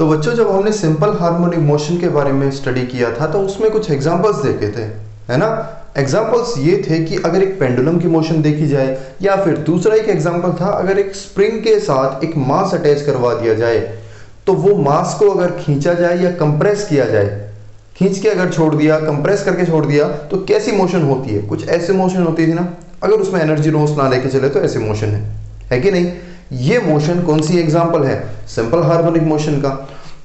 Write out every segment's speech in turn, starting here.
तो बच्चों जब हमने सिंपल हार्मोनिक मोशन के बारे में स्टडी किया था तो उसमें कुछ एग्जांपल्स देखे थे, है ना। एग्जांपल्स ये थे कि अगर एक पेंडुलम की मोशन देखी जाए, या फिर दूसरा एक एग्जांपल था अगर एक स्प्रिंग के साथ एक मास अटैच करवा दिया जाए तो वो मास को अगर खींचा जाए या कंप्रेस किया जाए, खींच के अगर छोड़ दिया, कंप्रेस करके छोड़ दिया तो कैसी मोशन होती है। कुछ ऐसे मोशन होती थी ना, अगर उसमें एनर्जी लॉस ना लेके चले तो ऐसे मोशन है कि नहीं। ये मोशन कौन सी एग्जांपल है, सिंपल हार्मोनिक मोशन का।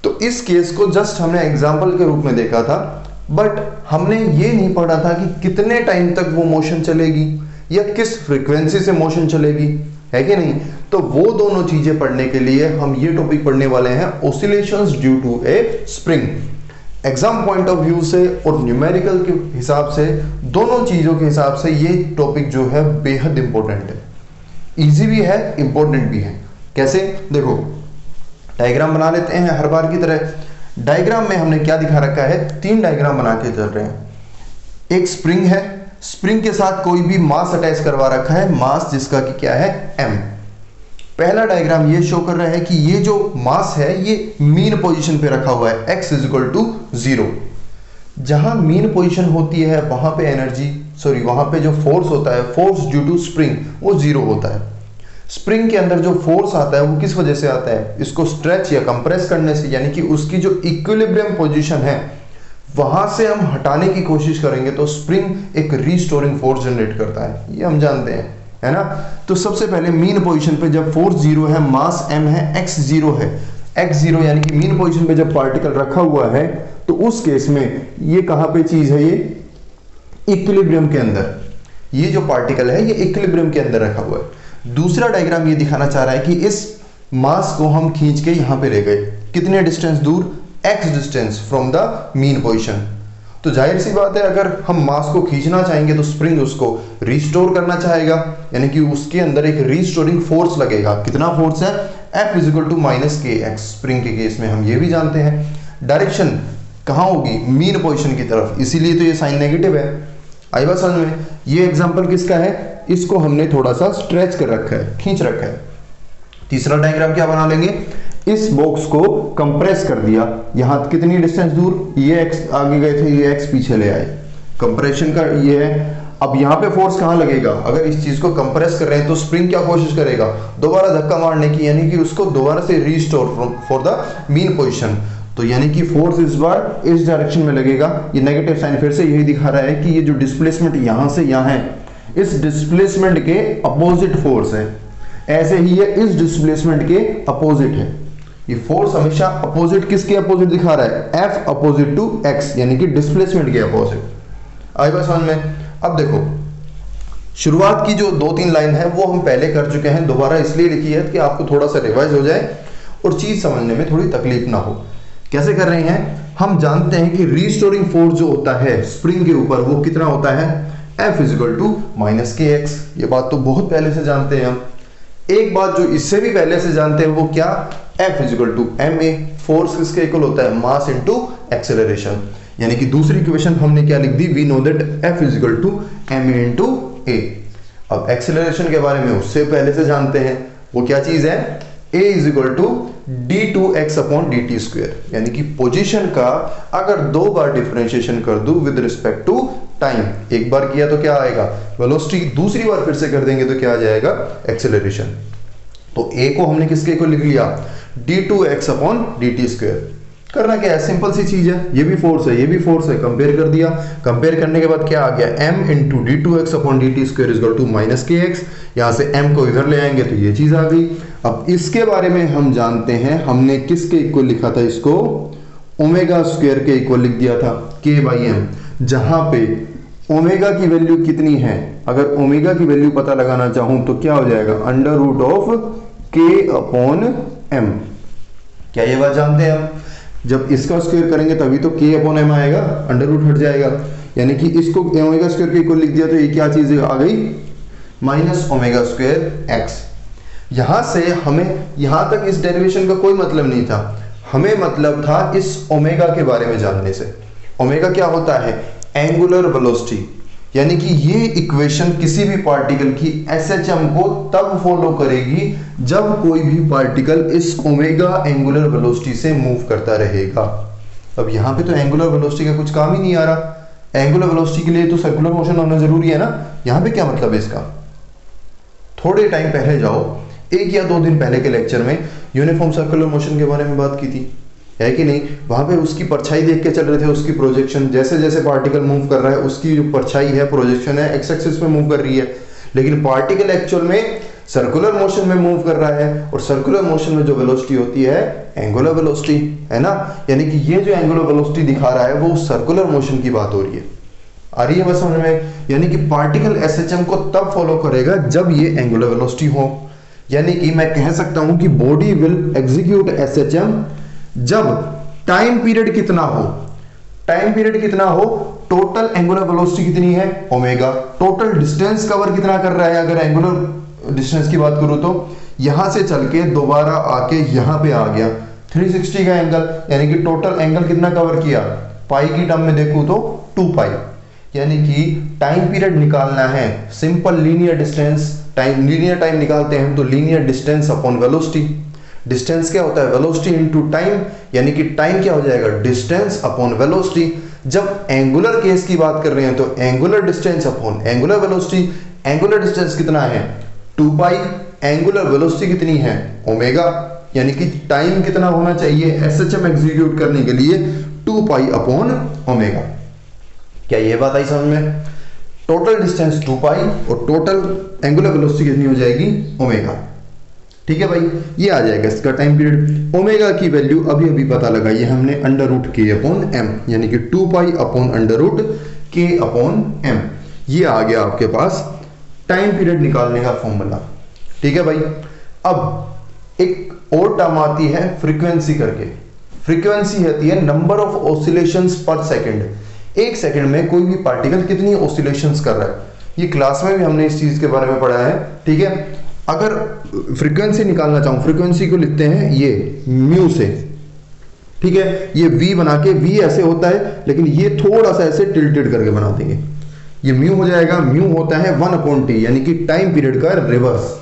तो इस केस को जस्ट हमने एग्जांपल के रूप में देखा था, बट हमने ये नहीं पढ़ा था कि कितने टाइम तक वो मोशन चलेगी या किस फ्रीक्वेंसी से मोशन चलेगी, है कि नहीं। तो वो दोनों चीजें पढ़ने के लिए हम ये टॉपिक पढ़ने वाले हैं, oscillations due to a spring. Exam point of view से और न्यूमेरिकल के हिसाब से, दोनों चीजों के हिसाब से ये टॉपिक जो है बेहद इंपॉर्टेंट है। इजी भी है, इंपॉर्टेंट भी है। कैसे, देखो डायग्राम बना लेते हैं हर बार की तरह। डायग्राम में हमने क्या दिखा रखा है, 3 डायग्राम बना के चल रहे हैं। एक स्प्रिंग है, स्प्रिंग के साथ कोई भी मास अटैच करवा रखा है, मास जिसका कि क्या है m। पहला डायग्राम ये शो कर रहा है कि ये जो मास है ये मीन पोजीशन पे रखा हुआ है, x = 0। जहां मीन पोजीशन होती है वहां पे एनर्जी, वहां पे जो फोर्स होता है, फोर्स ड्यू टू स्प्रिंग, वो 0 होता है। स्प्रिंग के अंदर जो फोर्स आता है वो किस वजह से आता है, इसको स्ट्रेच या कंप्रेस करने से, यानी कि उसकी जो इक्विलिब्रियम पोजीशन है वहां से हम हटाने की कोशिश करेंगे तो स्प्रिंग एक रीस्टोरिंग फोर्स जनरेट करता है, ये हम जानते हैं, है ना। तो सबसे पहले मीन पोजीशन पे जब फोर्स 0 है, मास m है, x 0 है, x 0 यानी कि मीन पोजीशन पे जब पार्टिकल रखा हुआ है तो उस केस में ये कहां पे चीज है, ये इक्विलिब्रियम के अंदर, ये जो पार्टिकल है ये इक्विलिब्रियम के अंदर रखा हुआ है। दूसरा डायग्राम ये दिखाना चाह रहा है कि इस मास को हम खींच के यहां पे ले गए, कितने डिस्टेंस दूर, x distance from the mean position. तो जाहिर सी बात है अगर हम मास को खींचना चाहेंगे तो स्प्रिंग उसको रिस्टोर करना चाहेगा, यानी कि उसके अंदर एक रिस्टोरिंग फोर्स लगेगा। कितना फोर्स है, F = -kx। स्प्रिंग के केस में हम ये भी जानते हैं डायरेक्शन कहां होगी, मीन पोजीशन की तरफ, इसीलिए तो ये साइन नेगेटिव है। आई बात समझ में। ये एग्जांपल किसका है, इसको हमने थोड़ा सा स्ट्रेच कर रखा है, खींच रखा है। तीसरा डायग्राम क्या बना लेंगे, इस बॉक्स को कंप्रेस कर दिया, यहां कितनी डिस्टेंस दूर, ये x आगे गए थे, ये x पीछे ले आए, कंप्रेशन का ये है। अब यहां पे फोर्स कहां लगेगा, अगर इस चीज को कंप्रेस कर रहे हैं तो स्प्रिंग क्या कोशिश करेगा, दोबारा धक्का मारने की, यानी कि उसको दोबारा से restore for the mean position. तो यानी कि फोर्स इस बार इस डायरेक्शन में लगेगा। ये नेगेटिव साइन फिर से यही दिखा रहा है कि ये जो डिस्प्लेसमेंट यहां से यहां है, इस डिस्प्लेसमेंट के अपोजिट फोर्स है। ऐसे ही ये इस डिस्प्लेसमेंट के अपोजिट है। ये फोर्स हमेशा अपोजिट, किसके अपोजिट दिखा रहा है, F अपोजिट टू x, यानी कि डिस्प्लेसमेंट के अपोजिट। आई बात समझ में। अब देखो शुरुआत की जो 2-3 लाइन है वो हम पहले कर चुके हैं, दोबारा इसलिए लिखी है कि आपको थोड़ा सा रिवाइज हो जाए और चीज समझने में थोड़ी तकलीफ ना हो। कैसे कर रहे हैं, हम जानते हैं कि रीस्टोरिंग फोर्स जो होता है स्प्रिंग के ऊपर वो कितना होता है, F = -kx। ये बात तो बहुत पहले से जानते हैं हम। एक बात जो इससे भी पहले से जानते हैं वो क्या, F = ma। फोर्स किसके इक्वल होता है, मास इनटू एक्सेलरेशन। यानी कि दूसरी इक्वेशन हमने क्या लिख दी, we know that F = ma × a। अब एक्सेलरेशन के बारे में उससे पहले से जानते हैं, वो क्या चीज है, a = d2x/dt²। यानी कि पोजीशन का अगर 2 बार डिफरेंशिएशन कर दूं विद रिस्पेक्ट टू टाइम, एक बार किया तो क्या आएगा वेलोसिटी, दूसरी बार फिर से कर देंगे तो क्या आ जाएगा, एक्सेलरेशन। तो a को हमने किसके को लिख लिया, d2x/dt²। करना क्या है, सिंपल सी चीज है, ये भी फोर्स है, ये भी फोर्स है, कंपेयर कर दिया। कंपेयर करने के बाद क्या आ गया, m × d2x/dt² = -kx। यहां से m को इधर ले आएंगे तो ये चीज आ गई। अब इसके बारे में हम जानते हैं, हमने किसके इक्वल लिखा था, इसको ओमेगा स्क्वायर के इक्वल लिख दिया था, k/m। जहां पे ओमेगा की वैल्यू कितनी है, अगर ओमेगा की वैल्यू पता लगाना चाहूं तो क्या हो जाएगा, √k/m। क्या ये बात जानते हैं हम, जब इसका स्क्वायर करेंगे तभी तो k/m आएगा, अंडर रूट हट जाएगा। यानी कि इसको ओमेगा स्क्वायर के इक्वल लिख दिया तो ये क्या चीज आ गई, -ω²x। यहां से हमें यहां तक इस डेरिवेशन का कोई मतलब नहीं था, हमें मतलब था इस ओमेगा के बारे में जानने से। ओमेगा क्या होता है, एंगुलर वेलोसिटी। यानी कि ये इक्वेशन किसी भी पार्टिकल की SHM को तब फॉलो करेगी जब कोई भी पार्टिकल इस ओमेगा एंगुलर वेलोसिटी से मूव करता रहेगा। अब यहाँ पे तो एंगुलर वेलोसिटी का कुछ काम ही नहीं आ रहा, एंगुलर वेलोसिटी के लिए तो सर्कुलर मोशन होना जरूरी है ना। यहाँ पे क्या मतलब है इसका, थोड़े टाइम पहले जाओ, 1 या 2 दिन पहले के लेक्चर में यूनिफॉर्म सर्कुलर मोशन के बारे में बात की थी, है कि नहीं। वहां पे उसकी परछाई देख के चल रहे थे, उसकी प्रोजेक्शन, जैसे जैसे पार्टिकल मूव कर रहा है उसकी जो परछाई है, प्रोजेक्शन है, एक्स एक्सिस पे मूव कर रही है। लेकिन पार्टिकल एक्चुअल में सर्कुलर मोशन में मूव कर रहा है, और सर्कुलर मोशन में जो वेलोसिटी होती है एंगुलर वेलोसिटी, है ना। यानी कि ये जो एंगुलर वेलोसिटी दिखा रहा है वो सर्कुलर मोशन की बात हो रही है। आ रही है बस समझ में। यानी कि पार्टिकल SHM को तब फॉलो करेगा जब ये एंगुलर वेलोसिटी हो। यानी कि मैं कह सकता हूं कि बॉडी विल एग्जीक्यूट SHM जब टाइम पीरियड कितना हो, टाइम पीरियड कितना हो, टोटल एंगुलर वेलोसिटी कितनी है ओमेगा, टोटल डिस्टेंस कवर कितना कर रहा है, अगर एंगुलर डिस्टेंस की बात करूं तो यहां से चल के दोबारा आके यहां पे आ गया 360 का एंगल, यानी कि टोटल एंगल कितना कवर किया, पाई की टर्म में देखूं तो 2 पाई। यानी कि टाइम पीरियड निकालना है, simple linear distance, time linear time निकालते हैं तो linear distance upon velocity. Distance क्या होता है, वेलोसिटी इनटू टाइम, यानी कि टाइम क्या हो जाएगा, डिस्टेंस अपॉन वेलोसिटी। जब एंगुलर केस की बात कर रहे हैं तो angular distance upon angular velocity. Angular distance कितना है 2 पाई, एंगुलर वेलोसिटी कितनी है ओमेगा, यानी कि टाइम कितना होना चाहिए SHM एग्जीक्यूट करने के लिए 2 पाई अपॉन ओमेगा। क्या ये बात आई समझ में। टोटल डिस्टेंस 2 पाई और टोटल एंगुलर वेलोसिटी कितनी हो जाएगी ओमेगा। ठीक है भाई, ये आ जाएगा इसका टाइम पीरियड। ओमेगा की वैल्यू अभी अभी पता लगाई है हमने, √k अपॉन m, यानी कि 2 pi upon √k upon m। ये आ गया आपके पास टाइम पीरियड निकालने का फॉर्मूला। ठीक है भाई। अब एक और टर्म आती है फ्रीक्वेंसी करके। फ्रीक्वेंसी होती है नंबर ऑफ ऑसिलेशंस पर सेकंड। 1 सेकंड में कोई भी पार्टिकल कितनी ऑसिलेशंस कर रहा है, ये क्लास में भी हमने इस चीज के बारे में पढ़ा है। ठीक है, अगर फ्रीक्वेंसी निकालना चाहूं, फ्रीक्वेंसी को लिखते हैं ये म्यू से। ठीक है, ये v बना के, v ऐसे होता है लेकिन ये थोड़ा सा ऐसे टिल्टेड करके बना देंगे, ये म्यू हो जाएगा। म्यू होता है 1/t, यानी कि टाइम पीरियड का रिवर्स।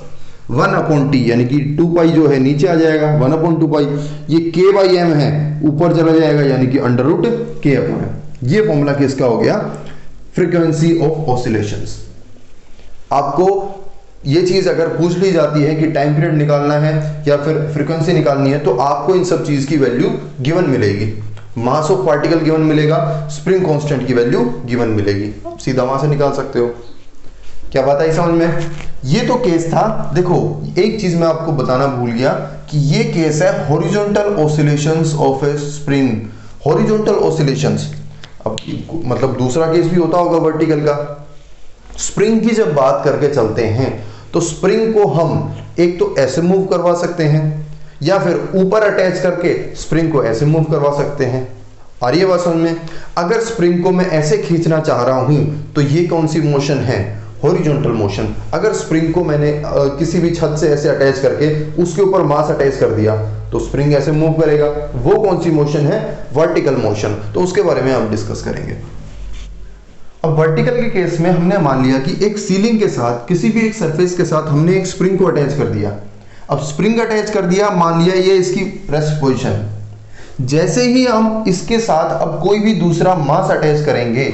1/t यानी कि 2 पाई जो है नीचे आ जाएगा, 1/2 पाई। ये k/m है, ऊपर चला जाएगा, यानी कि √k अपॉन m। ये फॉर्मूला किसका हो गया, फ्रीक्वेंसी ऑफ ऑसिलेशंस। आपको ये चीज अगर पूछ ली जाती है कि टाइम पीरियड निकालना है या फिर फ्रीक्वेंसी निकालनी है, तो आपको इन सब चीज की वैल्यू गिवन मिलेगी। मास ऑफ पार्टिकल गिवन मिलेगा, स्प्रिंग कांस्टेंट की वैल्यू गिवन मिलेगी, सीधा वहां से निकाल सकते हो। क्या बात आई समझ में। ये तो केस था। देखो एक चीज मैं आपको बताना भूल गया कि ये केस है horizontal oscillations of A spring. Horizontal oscillations, अब मतलब दूसरा केस भी होता होगा वर्टिकल का। स्प्रिंग की जब बात करके चलते हैं तो स्प्रिंग को हम एक तो ऐसे मूव करवा सकते हैं या फिर ऊपर अटैच करके स्प्रिंग को ऐसे मूव करवा सकते हैं। आ रही है बात समझ में। अगर स्प्रिंग को मैं ऐसे खींचना चाह रहा हूं तो ये कौन सी मोशन है, हॉरिजॉन्टल मोशन। अगर स्प्रिंग को मैंने किसी भी छत से ऐसे अटैच करके उसके ऊपर मास अटैच कर दिया तो स्प्रिंग ऐसे मूव करेगा, वो कौन सी मोशन है, वर्टिकल मोशन। तो उसके बारे में हम डिस्कस करेंगे। अब वर्टिकल के केस में हमने मान लिया कि एक सीलिंग के साथ, किसी भी एक सरफेस के साथ हमने एक स्प्रिंग को अटैच कर दिया। अब स्प्रिंग अटैच कर दिया, मान लिया ये इसकी रेस्ट पोजीशन। जैसे ही हम इसके साथ अब कोई भी दूसरा मास अटैच करेंगे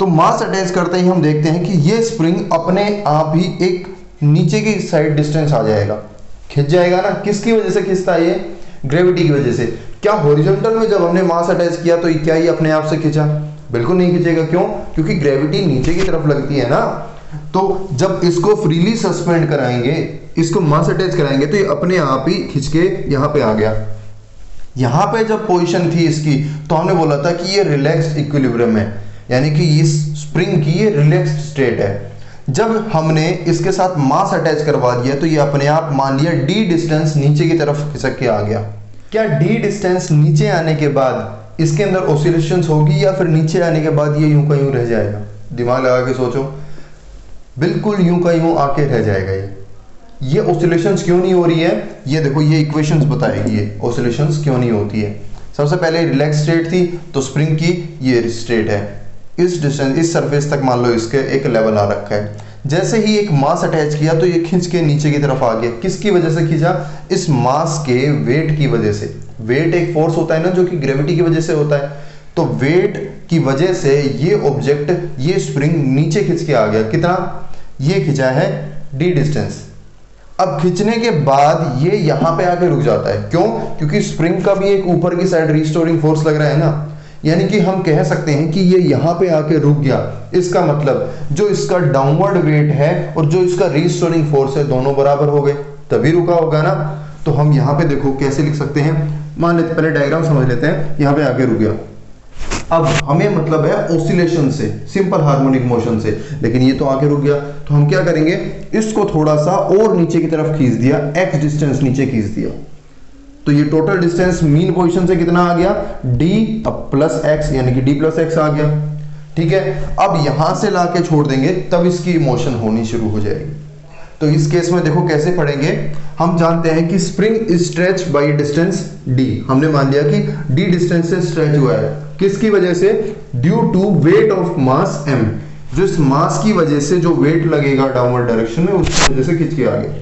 तो मास अटैच करते ही हम देखते हैं कि ये स्प्रिंग अपने आप ही एक नीचे की साइड डिस्टेंस आ जाएगा, खिंच जाएगा ना। किसकी वजह से खिंचता है ये, ग्रेविटी की वजह से। क्या हॉरिजॉन्टल में जब हमने मास अटैच किया तो क्या ये अपने आप से खिंचा, बिल्कुल नहीं खींचेगा। क्यों, क्योंकि ग्रेविटी नीचे की तरफ लगती है ना। तो जब इसको फ्रीली सस्पेंड कराएंगे, इसको मास अटैच कराएंगे तो ये अपने आप ही खींच के यहाँ पे आ गया। यहाँ पे जब पोजीशन थी इसकी तो हमने बोला था कि ये रिलैक्स्ड इक्विलिब्रियम है, यानी कि इस स्प्रिंग की ये रिलैक्स्ड स्टेट है। जब हमने इसके साथ मास अटैच करवा दिया तो ये अपने आप मान लिया d डिस्टेंस नीचे की तरफ खिसक के आ गया। क्या d डिस्टेंस नीचे आने के बाद इसके अंदर ऑसिलेशंस होगी या फिर नीचे आने के बाद ये यूं का यूं रह जाएगा, दिमाग लगा के सोचो। बिल्कुल यूं का यूं आके रह जाएगा। ये ऑसिलेशंस क्यों नहीं हो रही है, ये देखो ये इक्वेशंस बताएगी ये ऑसिलेशंस क्यों नहीं होती है। सबसे पहले रिलैक्स स्टेट थी तो स्प्रिंग की ये स्टेट है, इस डिस्टेंस, इस सरफेस तक मान लो इसके एक लेवल आ रखा है। जैसे ही एक मास अटैच किया तो ये खींच के नीचे की तरफ आ गया। किसकी वजह से खींचा? इस मास के वेट की वजह से। वेट एक फोर्स होता है ना जो कि ग्रेविटी की वजह से होता है, तो वेट की वजह से ये ऑब्जेक्ट, ये स्प्रिंग नीचे खींच के आ गया। कितना? ये खिंचा है d डिस्टेंस। अब खींचने के बाद ये यहां पे आके रुक जाता है। क्यों? क्योंकि स्प्रिंग का भी एक ऊपर की साइड रिस्टोरिंग फोर्स लग रहा है ना, यानी कि हम कह सकते हैं कि ये यहां पे आके रुक गया। इसका मतलब जो इसका डाउनवर्ड वेट है और जो इसका रिस्टोरिंग फोर्स है दोनों बराबर हो गए, तभी रुका होगा ना। तो हम यहां पे देखो कैसे लिख सकते हैं, मान लेते, पहले डायग्राम समझ लेते हैं। यहां पे आके रुक गया। अब हमें मतलब है ऑसिलेशन से, सिंपल हार्मोनिक मोशन से, लेकिन ये तो आके रुक गया। तो हम क्या करेंगे, इसको थोड़ा सा और नीचे की तरफ खींच दिया, x डिस्टेंस नीचे खींच दिया। तो ये टोटल डिस्टेंस मीन पोजीशन से कितना आ गया? d प्लस x, यानी कि d प्लस x आ गया। ठीक है, अब यहां से लाके छोड़ देंगे तब इसकी मोशन होनी शुरू हो जाएगी। तो इस केस में देखो कैसे पढ़ेंगे, हम जानते हैं कि spring is stretch by distance d। हमने मान लिया कि d डिस्टेंस से स्ट्रेच हुआ है। किसकी वजह से? Due to weight of mass m। जो इस मास की वजह से जो वेट लगेगा डाउनवर्ड डायरेक्शन में, उसकी वजह से खींच के आ गया।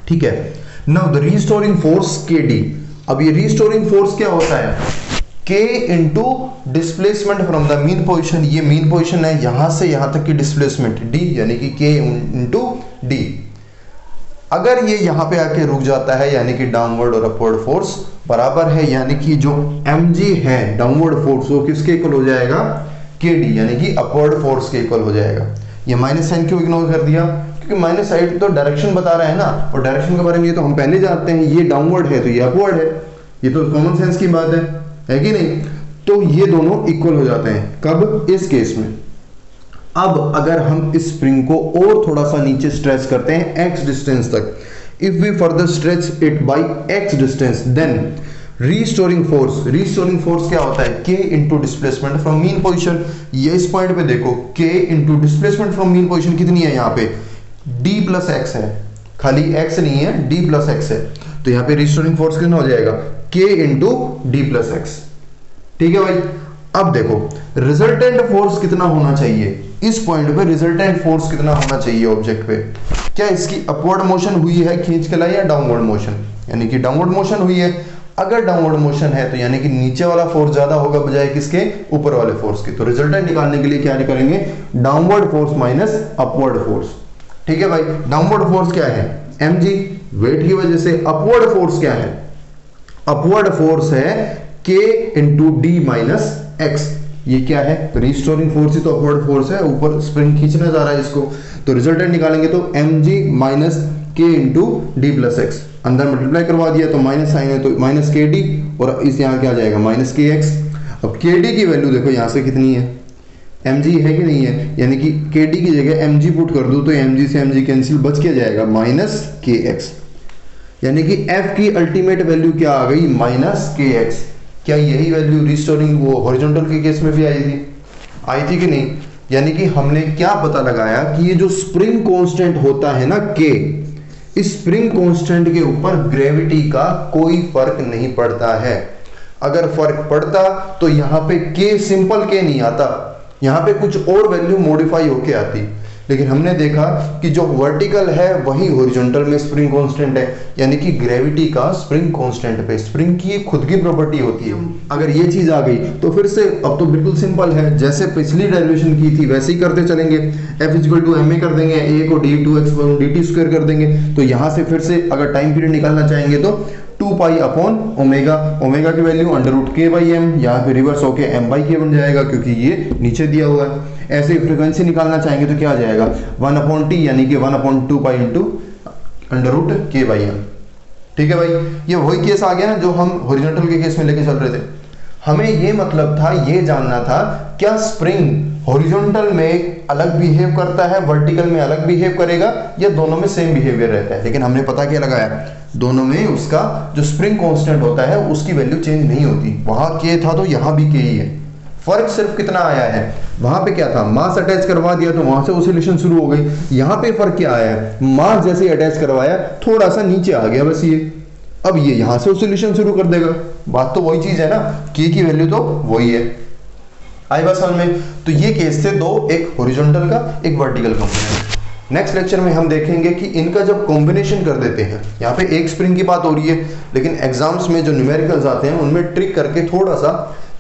ठीक है, now the restoring force kd। अब ये रीस्टोरिंग फोर्स क्या होता है? k into displacement from the mean position. ये मीन पोजिशन है, यहां से यहां तक की डिस्प्लेसमेंट d, यानी कि k इंटू d। अगर ये यहां पे आके रुक जाता है, यानी कि डाउनवर्ड और अपवर्ड फोर्स बराबर है, यानी कि जो mg है डाउनवर्ड फोर्स, वो किसके इक्वल हो जाएगा? kd, यानी कि अपवर्ड फोर्स के इक्वल हो जाएगा। ये माइनस साइन क्यों इग्नोर कर दिया? क्योंकि माइनस साइड तो डायरेक्शन बता रहा है ना, और डायरेक्शन के बारे में ये तो हम पहले जानते हैं, ये डाउनवर्ड है तो ये अपवर्ड है। ये तो कॉमन सेंस की बात है कि नहीं? तो ये दोनों इक्वल हो जाते हैं। कब? इस केस में। अब अगर हम इस स्प्रिंग को और थोड़ा सा नीचे स्ट्रेच करते हैं x डिस्टेंस तक, if we further stretch it by x distance, then restoring force क्या होता है? k into displacement from mean position. ये इस पॉइंट पे देखो, k into displacement from mean position कितनी है? यहाँ पे d प्लस एक्स है, खाली x नहीं है, d प्लस एक्स है। तो यहाँ पे रीस्टोरिंग फोर्स कितना हो जाएगा? k into D plus x. ठीक है भाई, अब देखो रिजल्टेंट फोर्स कितना होना चाहिए इस पॉइंट पे? रिजल्टेंट फोर्स कितना होना चाहिए ऑब्जेक्ट पे? क्या इसकी अपवर्ड मोशन हुई है खींच के लाई, या डाउनवर्ड मोशन? यानी कि डाउनवर्ड मोशन हुई है। अगर डाउनवर्ड मोशन है तो यानी कि नीचे वाला फोर्स ज्यादा होगा बजाय किसके? ऊपर वाले फोर्स के। तो रिजल्टेंट निकालने के लिए क्या करेंगे? Downward force minus upward force. ठीक है भाई, डाउनवर्ड फोर्स क्या है? mg, वेट की वजह से। अपवर्ड फोर्स क्या है? अपवर्ड फोर्स है k into D minus x. ये क्या है? रिस्टोरिंग फोर्स ही तो अपवर्ड फोर्स है, ऊपर स्प्रिंग खींचने जा रहा है इसको। तो रिजल्टेंट निकालेंगे तो mg minus k into D plus x, अंदर मल्टीप्लाई करवा दिया तो माइनस साइन है तो माइनस के डी, और इस यहाँ क्या आ जाएगा? माइनस के एक्स। अब के डी की वैल्यू देखो यहाँ से कितनी है? mg है कि नहीं है? यानी कि के डी की जगह mg पुट कर दूं तो mg से mg कैंसिल, बच क्या जाएगा? माइनस के एक्स। यानी कि f की अल्टीमेट वैल्यू क्या आ गई? माइनस के एक्स। क्या यही वैल्यू रिस्टोरिंग वो हॉरिजॉन्टल के केस में भी आई थी कि नहीं? यानी कि हमने क्या पता लगाया कि ये जो स्प्रिंग कांस्टेंट होता है ना k, इस स्प्रिंग कांस्टेंट के ऊपर ग्रेविटी का कोई फर्क नहीं पड़ता है। अगर फर्क पड़ता तो यहाँ पे k सिंपल k नहीं आता, यहाँ पे कुछ और वैल्यू मॉडिफाई होके आती। लेकिन हमने देखा कि जो वर्टिकल है वही हॉरिजॉन्टल में स्प्रिंग कांस्टेंट है, यानी कि ग्रेविटी का स्प्रिंग कांस्टेंट पे। स्प्रिंग की खुद की प्रॉपर्टी होती है। अगर ये चीज आ गई तो फिर से अब तो बिल्कुल सिंपल है, जैसे पिछली डेरिवेशन की थी वैसे ही करते चलेंगे। F इक्वल टू ma कर देंगे, a को d2x dt स्क्वायर कर देंगे। तो यहाँ से फिर से अगर टाइम पीरियड निकालना चाहेंगे तो 2 पाई अपॉन ओमेगा, ओमेगा की value under root k by m, यहाँ पे रिवर्स होके m बाई k बन जाएगा क्योंकि ये नीचे दिया हुआ है। ऐसे फ्रीक्वेंसी निकालना चाहेंगे तो क्या आ जाएगा? 1 अपॉन t, यानी कि 1 अपॉन 2 pi into under root k by m। ठीक है भाई, ये वही केस आ गया ना जो हम हॉरिजॉन्टल के केस में लेके चल रहे थे। हमें ये मतलब था, ये जानना था क्या स्प्रिंग हॉरिजॉन्टल में अलग बिहेव करता है, वर्टिकल में अलग बिहेव करेगा, या दोनों में सेम बिहेवियर रहता है। लेकिन हमने पता क्या लगाया? दोनों में उसका जो स्प्रिंग कांस्टेंट होता है उसकी वैल्यू चेंज नहीं होती। वहां k था तो यहाँ भी k ही है। फर्क सिर्फ कितना आया है? वहां पे क्या था? मास अटैच करवा दिया तो वहां से ऑसिलेशन शुरू हो गई। यहाँ पे फर्क क्या आया है? मास जैसे अटैच करवाया थोड़ा सा नीचे आ गया बस ये, अब ये यहां से ऑसिलेशन शुरू कर देगा। बात तो वही चीज है ना, k की वैल्यू तो वही है। आई बात समझ में? तो ये केस थे दो, एक हॉरिजॉन्टल का, एक वर्टिकल कंपोनेंट। नेक्स्ट लेक्चर में हम देखेंगे कि इनका जब कॉम्बिनेशन कर देते हैं, यहाँ पे एक स्प्रिंग की बात हो रही है, लेकिन एग्जाम्स में जो न्यूमेरिकल्स आते हैं उनमें ट्रिक करके थोड़ा सा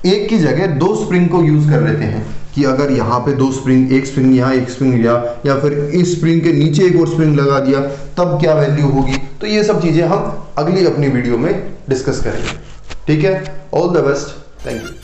एक की जगह दो स्प्रिंग को यूज कर लेते हैं कि अगर यहाँ पे दो स्प्रिंग, एक स्प्रिंग यहाँ, एक स्प्रिंग यहाँ, या फिर इस स्प्रिंग के नीचे एक और स्प्रिंग लगा दिया, तब क्या वैल्यू होगी। तो ये सब चीजें हम अगली अपनी वीडियो में डिस्कस करेंगे। ठीक है, all the best, thank you.